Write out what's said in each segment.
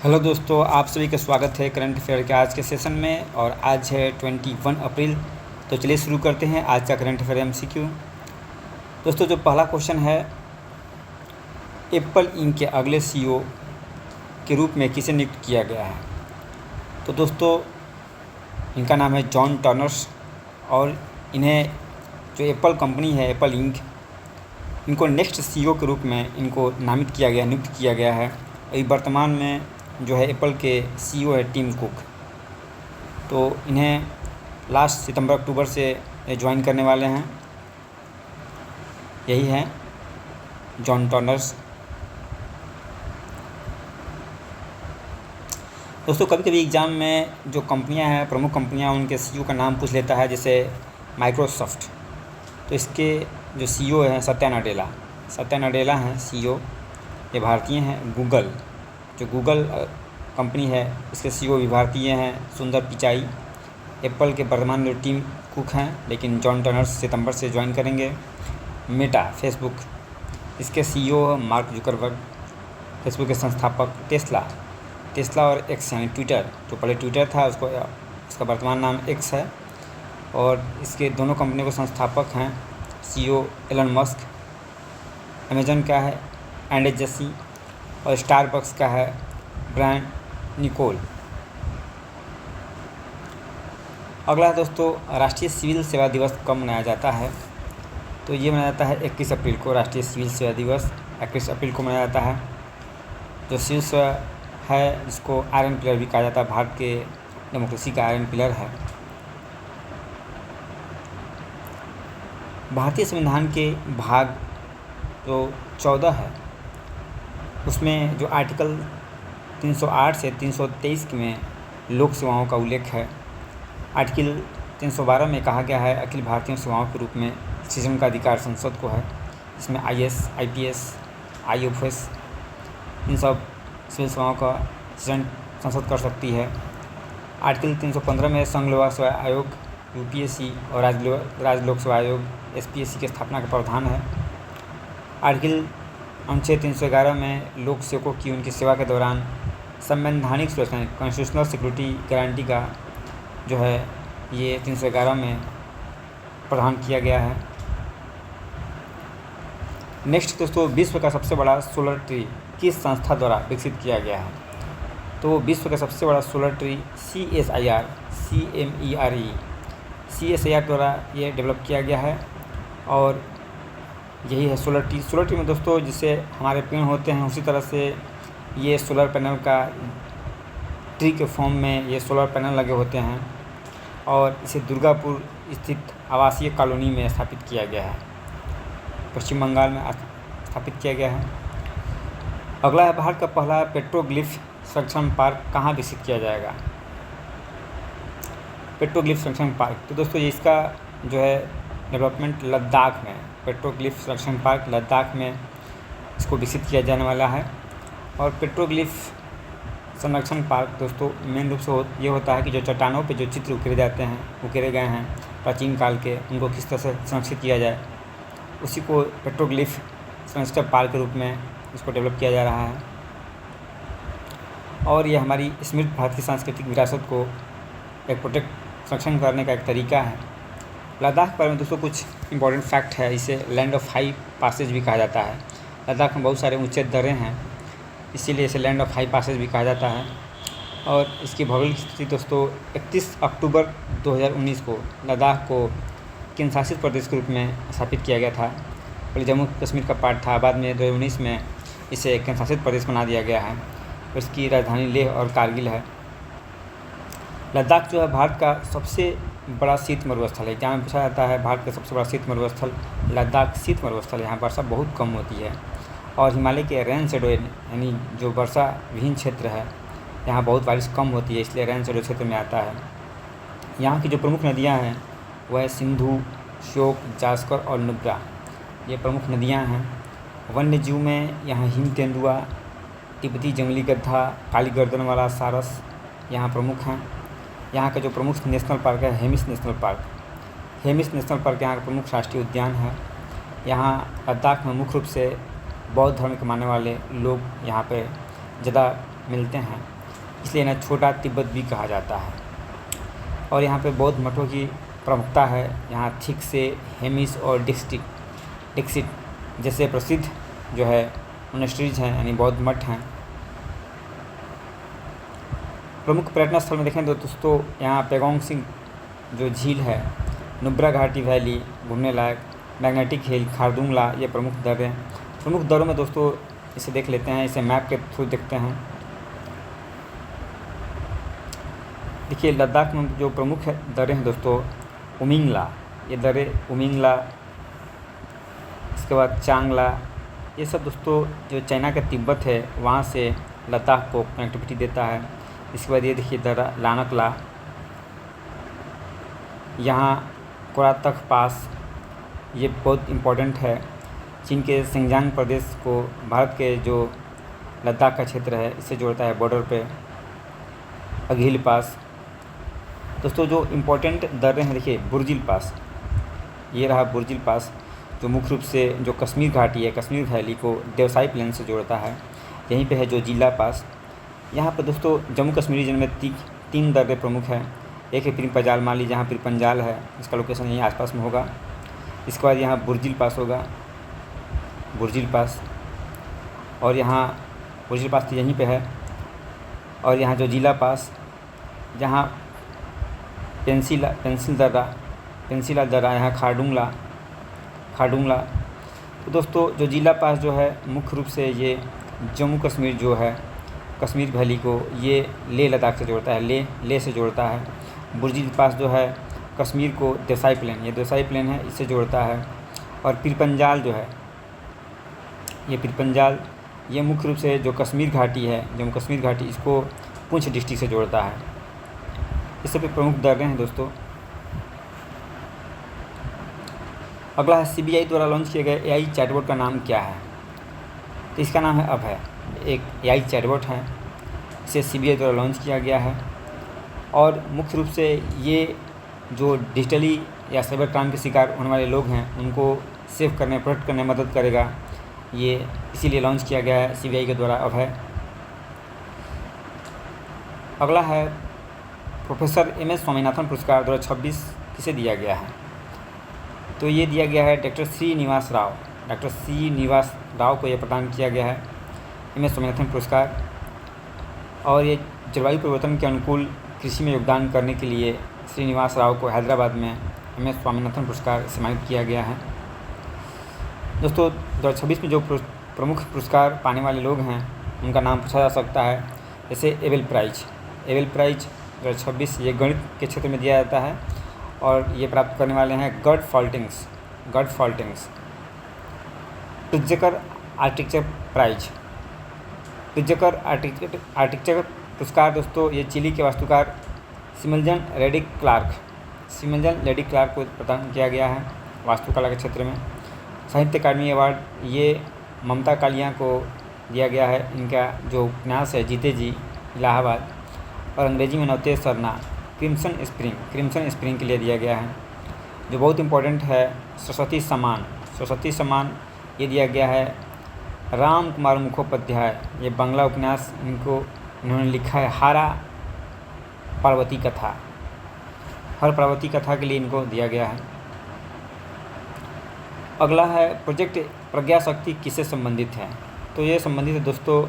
Hello दोस्तों, आप सभी का स्वागत है करंट अफेयर के आज के सेशन में। और आज है 21 अप्रैल। तो चलिए शुरू करते हैं आज का करंट अफेयर एमसीक्यू। दोस्तों, जो पहला क्वेश्चन है, एप्पल इंक के अगले सीईओ के रूप में किसे नियुक्त किया गया है? तो दोस्तों, इनका नाम है जॉन टर्नर्स। और इन्हें जो एप्पल कंपनी है, एप्पल इंक, इनको नेक्स्ट सीईओ के रूप में इनको नामित किया गया, नियुक्त किया गया है। अभी वर्तमान में जो है एप्पल के सीईओ है टिम कुक। तो इन्हें लास्ट सितंबर अक्टूबर से ज्वाइन करने वाले हैं। यही है जॉन टर्नर्स। दोस्तों, कभी कभी एग्ज़ाम में जो कंपनियां हैं, प्रमुख कंपनियां, उनके सीईओ का नाम पूछ लेता है, जैसे माइक्रोसॉफ्ट। तो इसके जो सीईओ हैं सत्या नडेला हैं सीईओ। ये भारतीय हैं। गूगल, जो गूगल कंपनी है, इसके सीईओ भी भारतीय हैं, सुंदर पिचाई। एप्पल के वर्तमान में टिम कुक हैं, लेकिन जॉन टर्नर्स सितंबर से ज्वाइन करेंगे। मेटा, फेसबुक, इसके सीईओ मार्क जुकरबर्ग। फेसबुक के संस्थापक। टेस्ला और एक्स यानी ट्विटर, जो पहले ट्विटर था उसका वर्तमान नाम एक्स है। और इसके दोनों कंपनियों के संस्थापक हैं सीईओ एलन मस्क। अमेजन का है एंडी जेसी और स्टारबक्स का है ब्रायन निकोल। अगला है दोस्तों, राष्ट्रीय सिविल सेवा दिवस कब मनाया जाता है? तो ये मनाया जाता है 21 अप्रैल को। राष्ट्रीय सिविल सेवा दिवस 21 अप्रैल को मनाया जाता है। जो सिविल सेवा है, जिसको आयरन पिलर भी कहा जाता है, भारत के डेमोक्रेसी का आयरन पिलर है। भारतीय संविधान के भाग जो 14 है, उसमें जो आर्टिकल 308 से 323 में लोक सेवाओं का उल्लेख है। आर्टिकल 312 में कहा गया है अखिल भारतीय सेवाओं के रूप में सृजन का अधिकार संसद को है। इसमें आईएएस, आईपीएस, आईएफएस, इन सब सिविल सेवाओं का सृजन संसद कर सकती है। आर्टिकल 315 में संघ लोक सेवा आयोग, यूपीएससी और राज्य लोक सेवा आयोग, एसपीएससी की स्थापना का प्रावधान है। आर्टिकल अनुच्छेद 311 में लोक सेवकों की उनकी सेवा के दौरान संवैधानिक सुरक्षा, कॉन्स्टिट्यूशनल सिक्योरिटी गारंटी का जो है ये 311 में प्रावधान किया गया है। नेक्स्ट दोस्तों, विश्व का सबसे बड़ा सोलर ट्री किस संस्था द्वारा विकसित किया गया है? तो विश्व का सबसे बड़ा सोलर ट्री CSIR द्वारा ये डेवलप किया गया है। और यही है सोलर ट्री में दोस्तों, जिससे हमारे पेड़ होते हैं, उसी तरह से ये सोलर पैनल का ट्री के फॉर्म में ये सोलर पैनल लगे होते हैं। और इसे दुर्गापुर स्थित आवासीय कॉलोनी में स्थापित किया गया है, पश्चिम बंगाल में स्थापित किया गया है। अगला है, भारत का पहला पेट्रोग्लिफ संरक्षण पार्क कहाँ विकसित किया जाएगा? पेट्रोग्लिफ संरक्षण पार्क, तो दोस्तों ये इसका जो है डेवलपमेंट लद्दाख में, पेट्रोग्लिफ संरक्षण पार्क लद्दाख में इसको विकसित किया जाने वाला है। और पेट्रोग्लिफ संरक्षण पार्क दोस्तों मेन रूप से ये होता है कि जो चट्टानों पे जो चित्र उकेरे गए हैं प्राचीन काल के, उनको किस तरह से संरक्षित किया जाए, उसी को पेट्रोग्लिफ संरक्षण पार्क के रूप में इसको डेवलप किया जा रहा है। और ये हमारी समृद्ध भारतीय सांस्कृतिक विरासत को एक संरक्षण करने का एक तरीका है। लद्दाख के बारे में दोस्तों कुछ इंपॉर्टेंट फैक्ट है। इसे लैंड ऑफ हाई पासेज भी कहा जाता है। लद्दाख में बहुत सारे ऊंचे दर्रे हैं, इसीलिए इसे लैंड ऑफ हाई पासेज भी कहा जाता है। और इसकी भौगोलिक स्थिति दोस्तों 31 अक्टूबर 2019 को लद्दाख को केंद्र शासित प्रदेश के रूप में स्थापित किया गया था। पहले जम्मू कश्मीर का पार्ट था, बाद में 2019 में इसे केंद्र शासित प्रदेश बना दिया गया है। इसकी राजधानी लेह और कारगिल है। लद्दाख जो है भारत का सबसे बड़ा शीत मरुस्थल है। जहाँ पूछा जाता है भारत का सबसे बड़ा शीत मरुस्थल लद्दाख शीत मरुस्थल है। यहाँ वर्षा बहुत कम होती है। और हिमालय के रेन शेडो यानी जो वर्षा विहीन क्षेत्र है, यहाँ बहुत बारिश कम होती है, इसलिए रेन शेडो क्षेत्र में आता है। यहाँ की जो प्रमुख नदियाँ हैं वह है सिंधु, श्योक, जास्कर और नुब्रा, ये प्रमुख नदियाँ हैं। वन्य जीव में यहाँ हिम तेंदुआ, तिब्बती जंगली गद्दा, काली गर्दन वाला सारस यहाँ प्रमुख हैं। यहाँ का जो प्रमुख नेशनल पार्क है हेमिस नेशनल पार्क यहाँ का प्रमुख राष्ट्रीय उद्यान है। यहाँ लद्दाख में मुख्य रूप से बौद्ध धर्म के मानने वाले लोग यहाँ पे ज़्यादा मिलते हैं। इसलिए इन्हें छोटा तिब्बत भी कहा जाता है। और यहाँ पे बौद्ध मठों की प्रमुखता है। यहाँ थिक से, हेमिस और डिक्सिट जैसे प्रसिद्ध जो है मोनेस्ट्रीज हैं, यानी बौद्ध मठ हैं। प्रमुख पर्यटन स्थल में देखें तो दोस्तों यहाँ पेगोंग सिंह जो झील है, नुब्रा घाटी वैली घूमने लायक, मैग्नेटिक हिल, खारदुंगला, ये प्रमुख दर्रे हैं। प्रमुख दर्रों में दोस्तों इसे देख लेते हैं, इसे मैप के थ्रू देखते हैं। देखिए लद्दाख में जो प्रमुख दर्रे हैं दोस्तों, उमिंगला, ये दर्रे उमिंगला, इसके बाद चांगला, ये सब दोस्तों जो चाइना का तिब्बत है वहाँ से लद्दाख को कनेक्टिविटी देता है। इसके बाद ये देखिए दर्रा लानकला, यहाँ कोरातक पास, ये बहुत इम्पोर्टेंट है। चीन के सिंगजांग प्रदेश को भारत के जो लद्दाख का क्षेत्र है इससे जोड़ता है बॉर्डर पे। अघिल पास दोस्तों जो इम्पोर्टेंट दर्रे हैं, देखिए बुर्जिल पास, ये रहा बुर्जिल पास जो मुख्य रूप से जो कश्मीर घाटी है, कश्मीर वैली को देवसाई प्लेन से जोड़ता है। यहीं पे है जो जिला पास। यहाँ पर दोस्तों जम्मू कश्मीर रीजन में 3 दर्रे प्रमुख हैं। एक है पीर पंजाल माली, जहाँ पीर पंजाल है, इसका लोकेशन यहीं आसपास में होगा। इसके बाद यहाँ बुर्जिल पास होगा, बुर्जिल पास, और यहाँ बुर्जिल पास तो यहीं पे है। और यहाँ जो जिला पास, जहाँ पेंसिला दर्रा, यहाँ खारडुंगला। तो दोस्तों जो जिला पास जो है मुख्य रूप से ये जम्मू कश्मीर जो है, कश्मीर वैली को ये लेह लद्दाख से जोड़ता है, लेह से जोड़ता है। बुर्जिल पास जो है कश्मीर को देवसाई प्लेन, ये देवसाई प्लेन है, इससे जोड़ता है। और पीर पंजाल जो है, ये पीर पंजाल, ये मुख्य रूप से जो कश्मीर घाटी है, जम्मू कश्मीर घाटी, इसको पुंछ डिस्ट्रिक्ट से जोड़ता है। ये सब प्रमुख दर्रे हैं दोस्तों। अगला है सीबीआई द्वारा लॉन्च किए गए एआई चैटबॉट का नाम क्या है? तो इसका नाम है अभय, एक एआई चैटबॉट है, इसे सीबीआई द्वारा लॉन्च किया गया है। और मुख्य रूप से ये जो डिजिटली या साइबर क्राइम के शिकार होने वाले लोग हैं उनको सेव करने, प्रोटेक्ट करने में मदद करेगा, ये इसीलिए लॉन्च किया गया है सीबीआई के द्वारा अभय। अगला है प्रोफेसर एम.एस. स्वामीनाथन पुरस्कार 2026 किसे दिया गया है? तो ये दिया गया है डॉक्टर श्रीनिवास राव को ये प्रदान किया गया है एम.एस. स्वामीनाथन पुरस्कार। और ये जलवायु परिवर्तन के अनुकूल कृषि में योगदान करने के लिए श्रीनिवास राव को हैदराबाद में एम.एस. स्वामीनाथन पुरस्कार सम्मानित किया गया है। दोस्तों 2026 में जो प्रमुख पुरस्कार पाने वाले लोग हैं उनका नाम पूछा जा सकता है, जैसे एबेल प्राइज 2026 ये गणित के क्षेत्र में दिया जाता है और ये प्राप्त करने वाले हैं गर्ट फॉल्टिंग्स। प्रित्ज़कर आर्किटेक्चर पुरस्कार दोस्तों ये चिली के वास्तुकार सिमल्जन लेडी क्लार्क को प्रदान किया गया है वास्तुकला के क्षेत्र में। साहित्य अकादमी अवार्ड ये ममता कालिया को दिया गया है, इनका जो उपन्यास है जीते जी इलाहाबाद, और अंग्रेजी में नवतेज सरना क्रिम्सन स्प्रिंग के लिए दिया गया है। जो बहुत इम्पोर्टेंट है सरस्वती सम्मान ये दिया गया है राम कुमार मुखोपाध्याय, ये बांग्ला उपन्यास इन्होंने लिखा है हर पार्वती कथा के लिए इनको दिया गया है। अगला है प्रोजेक्ट प्रज्ञा शक्ति किससे संबंधित है? तो ये संबंधित है दोस्तों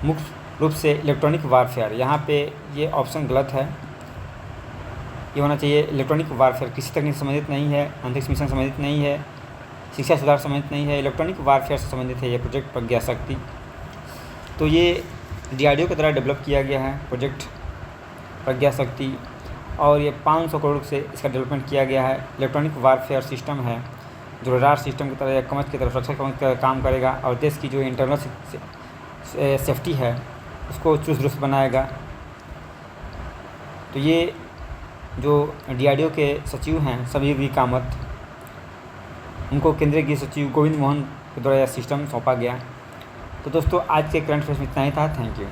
मुख्य रूप से इलेक्ट्रॉनिक वारफेयर। यहाँ पे ये ऑप्शन गलत है, ये होना चाहिए इलेक्ट्रॉनिक वारफेयर। किसी तकनीक से संबंधित नहीं है, अंतरिक्ष मिशन संबंधित नहीं है, शिक्षा सुधार संबंधित नहीं है, इलेक्ट्रॉनिक वारफेयर से संबंधित है ये प्रोजेक्ट प्रज्ञा शक्ति। तो ये DRDO के द्वारा डेवलप किया गया है प्रोजेक्ट प्रज्ञा शक्ति, और ये 500 करोड़ से इसका डेवलपमेंट किया गया है। इलेक्ट्रॉनिक वारफेयर सिस्टम है जो रडार सिस्टम की तरह या कवच की तरह, सुरक्षा कवच की तरह काम करेगा और देश की जो इंटरनल सेफ्टी है उसको चुस्त दुरुस्त बनाएगा। तो ये जो DRDO के सचिव हैं समीर V. कामत, उनको केंद्रीय गृह सचिव गोविंद मोहन के द्वारा यह सिस्टम सौंपा गया। तो दोस्तों आज के करंट अफेयर्स में इतना ही था। Thank you.